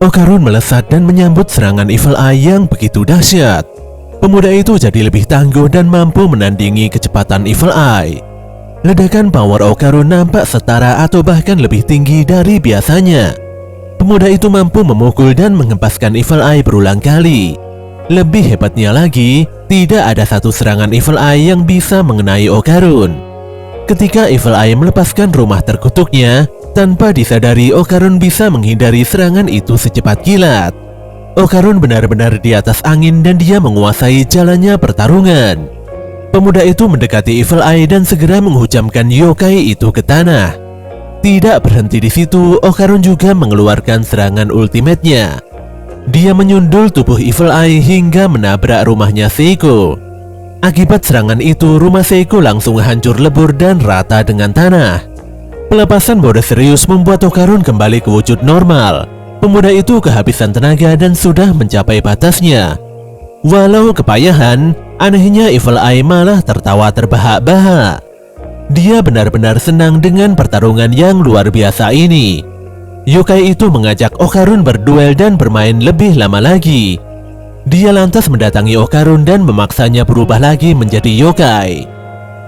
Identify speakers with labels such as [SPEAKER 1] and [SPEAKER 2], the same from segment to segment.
[SPEAKER 1] Okarun melesat dan menyambut serangan Evil Eye yang begitu dahsyat. Pemuda itu jadi lebih tangguh dan mampu menandingi kecepatan Evil Eye. Ledakan power Okarun nampak setara atau bahkan lebih tinggi dari biasanya. Pemuda itu mampu memukul dan menghempaskan Evil Eye berulang kali. Lebih hebatnya lagi, tidak ada satu serangan Evil Eye yang bisa mengenai Okarun. Ketika Evil Eye melepaskan rumah terkutuknya, tanpa disadari Okarun bisa menghindari serangan itu secepat kilat. Okarun benar-benar di atas angin dan dia menguasai jalannya pertarungan. Pemuda itu mendekati Evil Eye dan segera menghujamkan yokai itu ke tanah. Tidak berhenti di situ, Okarun juga mengeluarkan serangan ultimate-nya. Dia menyundul tubuh Evil Eye hingga menabrak rumahnya Seiko. Akibat serangan itu, rumah Seiko langsung hancur lebur dan rata dengan tanah. Pelepasan bodoh serius membuat Okarun kembali ke wujud normal. Pemuda itu kehabisan tenaga dan sudah mencapai batasnya. Walau kepayahan, anehnya Evil Eye malah tertawa terbahak-bahak. Dia benar-benar senang dengan pertarungan yang luar biasa ini. Yokai itu mengajak Okarun berduel dan bermain lebih lama lagi. Dia lantas mendatangi Okarun dan memaksanya berubah lagi menjadi yokai.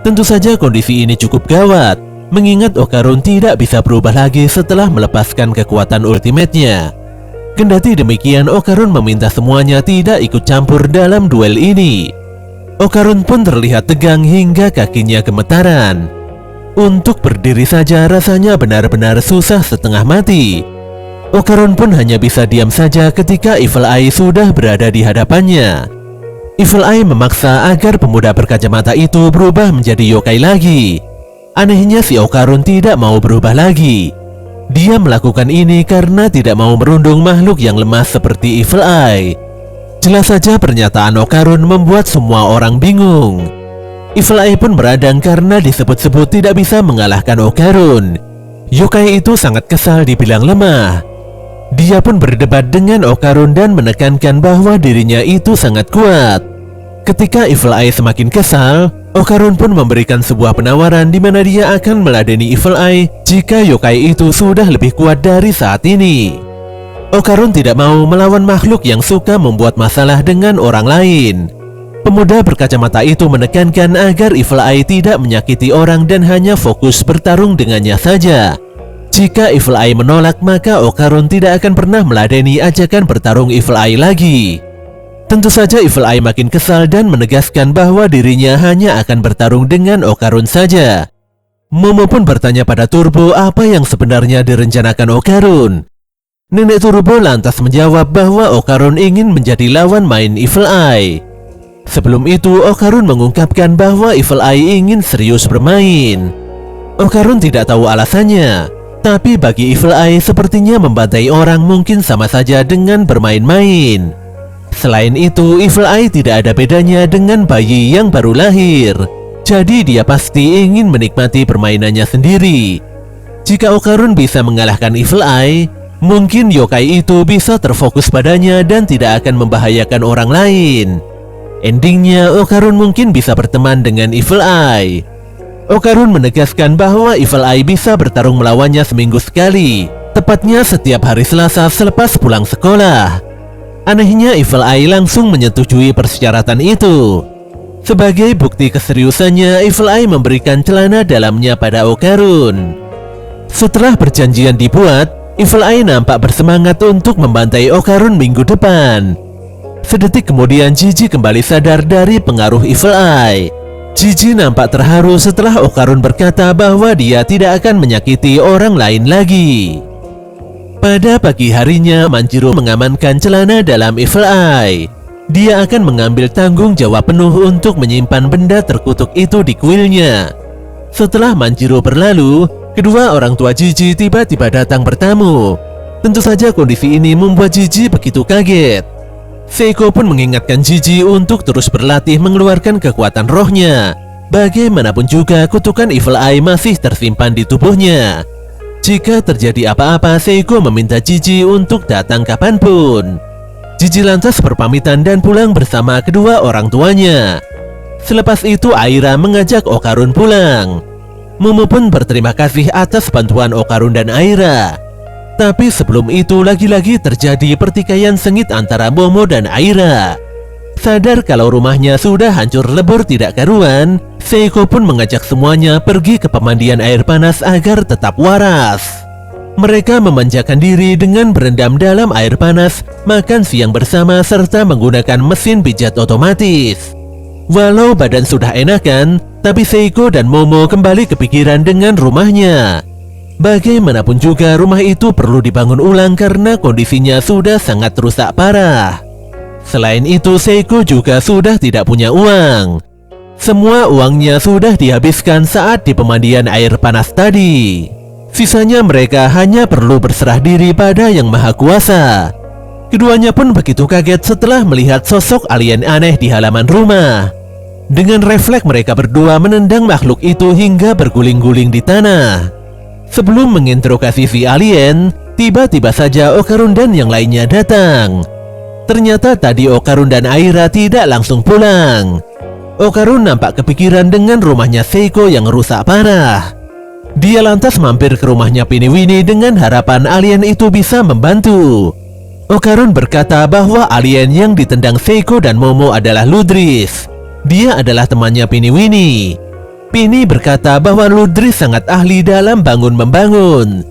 [SPEAKER 1] Tentu saja kondisi ini cukup gawat, mengingat Okarun tidak bisa berubah lagi setelah melepaskan kekuatan ultimate-nya. Kendati demikian, Okarun meminta semuanya tidak ikut campur dalam duel ini. Okarun pun terlihat tegang hingga kakinya gemetaran. Untuk berdiri saja rasanya benar-benar susah setengah mati. Okarun pun hanya bisa diam saja ketika Evil Eye sudah berada di hadapannya. Evil Eye memaksa agar pemuda berkacamata itu berubah menjadi yokai lagi. Anehnya si Okarun tidak mau berubah lagi. Dia melakukan ini karena tidak mau merundung makhluk yang lemah seperti Evil Eye. Jelas saja pernyataan Okarun membuat semua orang bingung. Evil Eye pun meradang karena disebut-sebut tidak bisa mengalahkan Okarun. Yokai itu sangat kesal dibilang lemah. Dia pun berdebat dengan Okarun dan menekankan bahwa dirinya itu sangat kuat. Ketika Evil Eye semakin kesal, Okarun pun memberikan sebuah penawaran di mana dia akan meladeni Evil Eye jika yokai itu sudah lebih kuat dari saat ini. Okarun tidak mau melawan makhluk yang suka membuat masalah dengan orang lain. Pemuda berkacamata itu menekankan agar Evil Eye tidak menyakiti orang dan hanya fokus bertarung dengannya saja. Jika Evil Eye menolak, maka Okarun tidak akan pernah meladeni ajakan bertarung Evil Eye lagi. Tentu saja Evil Eye makin kesal dan menegaskan bahwa dirinya hanya akan bertarung dengan Okarun saja. Momo pun bertanya pada Turbo apa yang sebenarnya direncanakan Okarun. Nenek Turbo lantas menjawab bahwa Okarun ingin menjadi lawan main Evil Eye. Sebelum itu, Okarun mengungkapkan bahwa Evil Eye ingin serius bermain. Okarun tidak tahu alasannya, tapi bagi Evil Eye sepertinya membantai orang mungkin sama saja dengan bermain-main. Selain itu, Evil Eye tidak ada bedanya dengan bayi yang baru lahir. Jadi dia pasti ingin menikmati permainannya sendiri. Jika Okarun bisa mengalahkan Evil Eye, mungkin yokai itu bisa terfokus padanya dan tidak akan membahayakan orang lain. Endingnya, Okarun mungkin bisa berteman dengan Evil Eye. Okarun menegaskan bahwa Evil Eye bisa bertarung melawannya seminggu sekali, tepatnya setiap hari Selasa selepas pulang sekolah. Anehnya Evil Eye langsung menyetujui persyaratan itu. Sebagai bukti keseriusannya, Evil Eye memberikan celana dalamnya pada Okarun. Setelah perjanjian dibuat, Evil Eye nampak bersemangat untuk membantai Okarun minggu depan. Sedetik kemudian Jiji kembali sadar dari pengaruh Evil Eye. Jiji nampak terharu setelah Okarun berkata bahwa dia tidak akan menyakiti orang lain lagi. Pada pagi harinya, Manjiro mengamankan celana dalam Evil Eye. Dia akan mengambil tanggung jawab penuh untuk menyimpan benda terkutuk itu di kuilnya. Setelah Manjiro berlalu, kedua orang tua Jiji tiba-tiba datang bertamu. Tentu saja kondisi ini membuat Jiji begitu kaget. Seiko pun mengingatkan Jiji untuk terus berlatih mengeluarkan kekuatan rohnya. Bagaimanapun juga, kutukan Evil Eye masih tersimpan di tubuhnya. Jika terjadi apa-apa, Seiko meminta Jiji untuk datang kapanpun. Jiji lantas berpamitan dan pulang bersama kedua orang tuanya. Selepas itu, Aira mengajak Okarun pulang. Momo pun berterima kasih atas bantuan Okarun dan Aira. Tapi sebelum itu lagi-lagi terjadi pertikaian sengit antara Momo dan Aira. Sadar kalau rumahnya sudah hancur lebur tidak karuan, Seiko pun mengajak semuanya pergi ke pemandian air panas agar tetap waras. Mereka memanjakan diri dengan berendam dalam air panas, makan siang bersama serta menggunakan mesin pijat otomatis. Walau badan sudah enakan, tapi Seiko dan Momo kembali kepikiran dengan rumahnya. Bagaimanapun juga rumah itu perlu dibangun ulang karena kondisinya sudah sangat rusak parah. Selain itu, Seiko juga sudah tidak punya uang. Semua uangnya sudah dihabiskan saat di pemandian air panas tadi. Sisanya mereka hanya perlu berserah diri pada Yang Maha Kuasa. Keduanya pun begitu kaget setelah melihat sosok alien aneh di halaman rumah. Dengan refleks mereka berdua menendang makhluk itu hingga berguling-guling di tanah. Sebelum menginterogasi si alien, tiba-tiba saja Okarun dan yang lainnya datang. Ternyata tadi Okarun dan Aira tidak langsung pulang. Okarun nampak kepikiran dengan rumahnya Seiko yang rusak parah. Dia lantas mampir ke rumahnya Piniwini dengan harapan alien itu bisa membantu. Okarun berkata bahwa alien yang ditendang Seiko dan Momo adalah Ludris. Dia adalah temannya Piniwini. Pini berkata bahwa Ludris sangat ahli dalam bangun-membangun.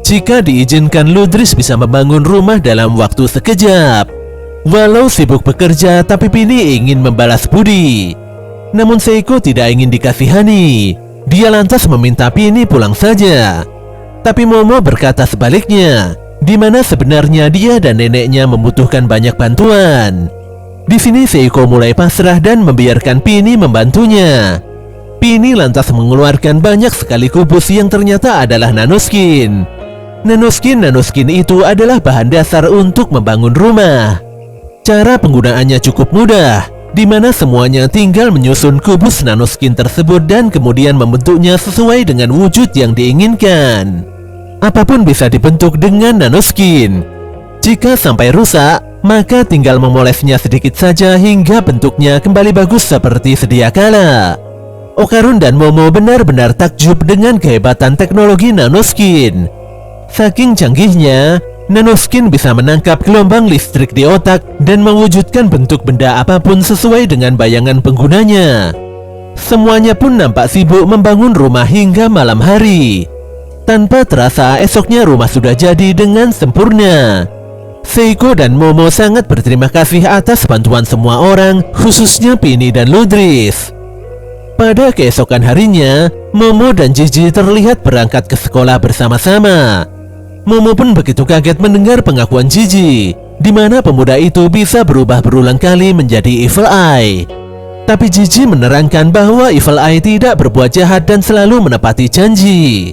[SPEAKER 1] Jika diizinkan, Ludris bisa membangun rumah dalam waktu sekejap. Walau sibuk bekerja, tapi Pini ingin membalas budi. Namun Seiko tidak ingin dikasihani. Dia lantas meminta Pini pulang saja. Tapi Momo berkata sebaliknya, di mana sebenarnya dia dan neneknya membutuhkan banyak bantuan. Di sini Seiko mulai pasrah dan membiarkan Pini membantunya. Pini lantas mengeluarkan banyak sekali kubus yang ternyata adalah nanoskin. Nanoskin itu adalah bahan dasar untuk membangun rumah. Cara penggunaannya cukup mudah, di mana semuanya tinggal menyusun kubus nanoskin tersebut dan kemudian membentuknya sesuai dengan wujud yang diinginkan. Apapun bisa dibentuk dengan nanoskin. Jika sampai rusak, maka tinggal memolesnya sedikit saja hingga bentuknya kembali bagus seperti sedia kala. Okarun dan Momo benar-benar takjub dengan kehebatan teknologi nanoskin. Saking canggihnya, nanoskin bisa menangkap gelombang listrik di otak dan mewujudkan bentuk benda apapun sesuai dengan bayangan penggunanya. Semuanya pun nampak sibuk membangun rumah hingga malam hari. Tanpa terasa, esoknya rumah sudah jadi dengan sempurna. Seiko dan Momo sangat berterima kasih atas bantuan semua orang, khususnya Pini dan Ludris. Pada keesokan harinya, Momo dan Jiji terlihat berangkat ke sekolah bersama-sama. Momo pun begitu kaget mendengar pengakuan Jiji, di mana pemuda itu bisa berubah berulang kali menjadi Evil Eye. Tapi Jiji menerangkan bahwa Evil Eye tidak berbuat jahat dan selalu menepati janji.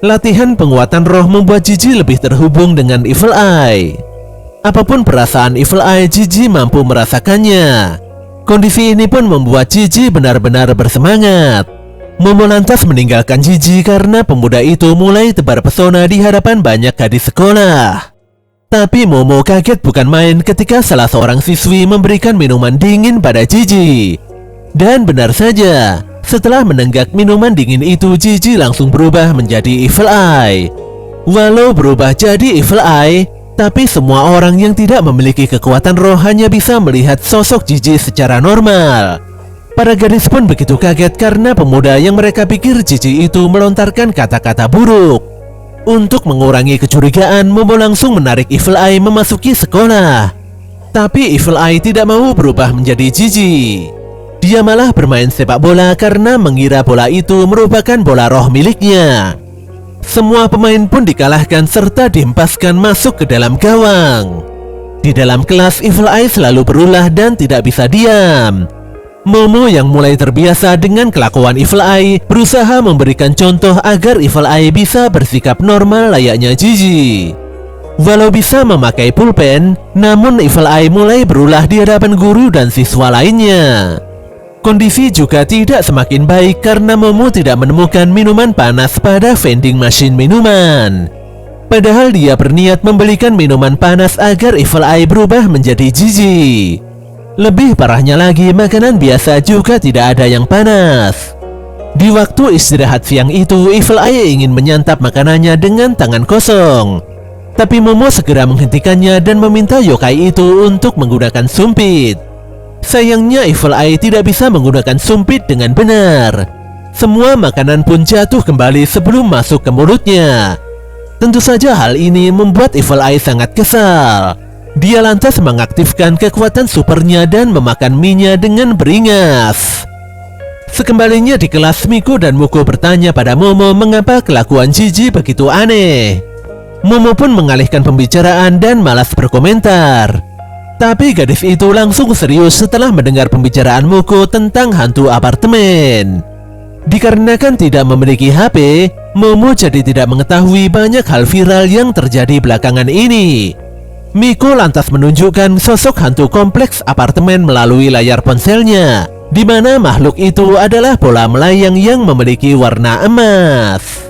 [SPEAKER 1] Latihan penguatan roh membuat Jiji lebih terhubung dengan Evil Eye. Apapun perasaan Evil Eye, Jiji mampu merasakannya. Kondisi ini pun membuat Jiji benar-benar bersemangat. Momo lantas meninggalkan Jiji karena pemuda itu mulai tebar pesona di hadapan banyak gadis sekolah. Tapi Momo kaget bukan main ketika salah seorang siswi memberikan minuman dingin pada Jiji. Dan benar saja, setelah menenggak minuman dingin itu, Jiji langsung berubah menjadi Evil Eye. Walau berubah jadi Evil Eye, tapi semua orang yang tidak memiliki kekuatan roh hanya bisa melihat sosok Jiji secara normal. Para gadis pun begitu kaget karena pemuda yang mereka pikir Jiji itu melontarkan kata-kata buruk. Untuk mengurangi kecurigaan, Momo langsung menarik Evil Eye memasuki sekolah. Tapi Evil Eye tidak mau berubah menjadi Jiji. Dia malah bermain sepak bola karena mengira bola itu merupakan bola roh miliknya. Semua pemain pun dikalahkan serta dihempaskan masuk ke dalam gawang. Di dalam kelas, Evil Eye selalu berulah dan tidak bisa diam. Momo yang mulai terbiasa dengan kelakuan Evil Eye berusaha memberikan contoh agar Evil Eye bisa bersikap normal layaknya Jiji. Walau bisa memakai pulpen, namun Evil Eye mulai berulah di hadapan guru dan siswa lainnya. Kondisi juga tidak semakin baik karena Momo tidak menemukan minuman panas pada vending machine minuman. Padahal dia berniat membelikan minuman panas agar Evil Eye berubah menjadi Jiji. Lebih parahnya lagi, makanan biasa juga tidak ada yang panas. Di waktu istirahat siang itu, Evil Eye ingin menyantap makanannya dengan tangan kosong. Tapi Momo segera menghentikannya dan meminta yokai itu untuk menggunakan sumpit. Sayangnya Evil Eye tidak bisa menggunakan sumpit dengan benar. Semua makanan pun jatuh kembali sebelum masuk ke mulutnya. Tentu saja hal ini membuat Evil Eye sangat kesal. Dia lantas mengaktifkan kekuatan supernya dan memakan mie-nya dengan beringas. Sekembalinya di kelas, Miko dan Muko bertanya pada Momo mengapa kelakuan Gigi begitu aneh. Momo pun mengalihkan pembicaraan dan malas berkomentar. Tapi gadis itu langsung serius setelah mendengar pembicaraan Muko tentang hantu apartemen. Dikarenakan tidak memiliki HP, Momo jadi tidak mengetahui banyak hal viral yang terjadi belakangan ini. Miko lantas menunjukkan sosok hantu kompleks apartemen melalui layar ponselnya, di mana makhluk itu adalah bola melayang yang memiliki warna emas.